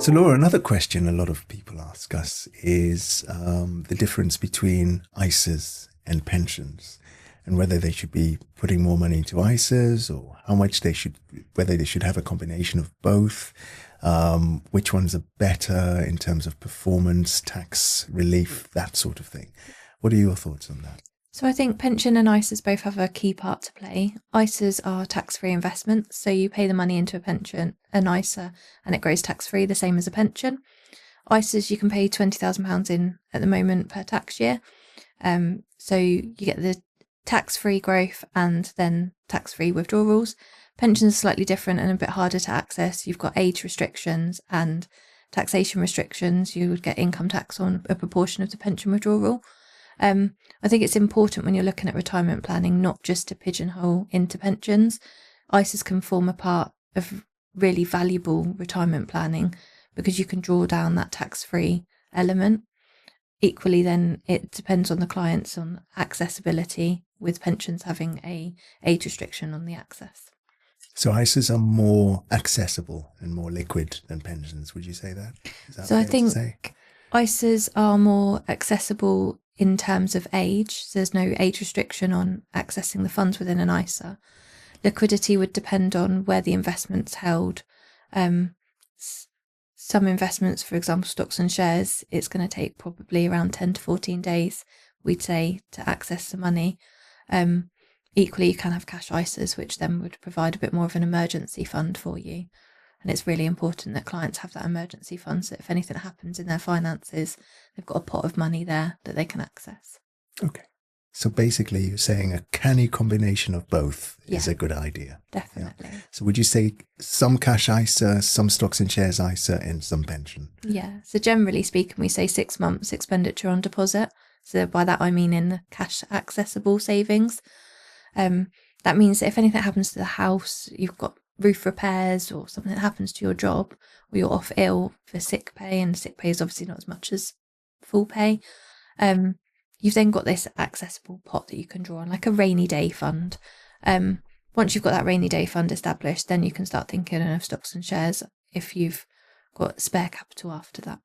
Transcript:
So, Laura, another question a lot of people ask us is the difference between ISAs and pensions, and whether they should be putting more money into ISAs or how much they should, whether they should have a combination of both, which ones are better in terms of performance, tax relief, that sort of thing. What are your thoughts on that? So I think pension and ISAs both have a key part to play. ISAs are tax-free investments, so you pay the money into a pension, an ISA, and it grows tax-free, the same as a pension. ISAs, you can pay £20,000 in at the moment per tax year. So you get the tax-free growth and then tax-free withdrawals. Pensions are slightly different and a bit harder to access. You've got age restrictions and taxation restrictions. You would get income tax on a proportion of the pension withdrawal. I think it's important when you're looking at retirement planning not just to pigeonhole into pensions. ISAs can form a part of really valuable retirement planning because you can draw down that tax-free element. Equally, then it depends on the clients on accessibility, with pensions having a age restriction on the access. So ISAs are more accessible and more liquid than pensions. Would you say that? Is that So I fair to say? think ISAs are more accessible in terms of age. So there's no age restriction on accessing the funds within an ISA. Liquidity would depend on where the investment's held. Some investments, for example, stocks and shares, it's going to take probably around 10 to 14 days, we'd say, to access the money. Equally, you can have cash ISAs, which then would provide a bit more of an emergency fund for you. And it's really important that clients have that emergency fund, so if anything happens in their finances, they've got a pot of money there that they can access. Okay. So basically, you're saying a canny combination of both is Yeah, a good idea. definitely. Yeah. So would you say some cash ISA, some stocks and shares ISA, and some pension? Yeah. So generally speaking, we say 6 months expenditure on deposit. So by that, I mean in the cash accessible savings. That means that if anything happens to the house, you've got roof repairs or something that happens to your job, or you're off ill for sick pay, and sick pay is obviously not as much as full pay, you've then got this accessible pot that you can draw on, like a rainy day fund. Once you've got that rainy day fund established, then you can start thinking of stocks and shares if you've got spare capital after that.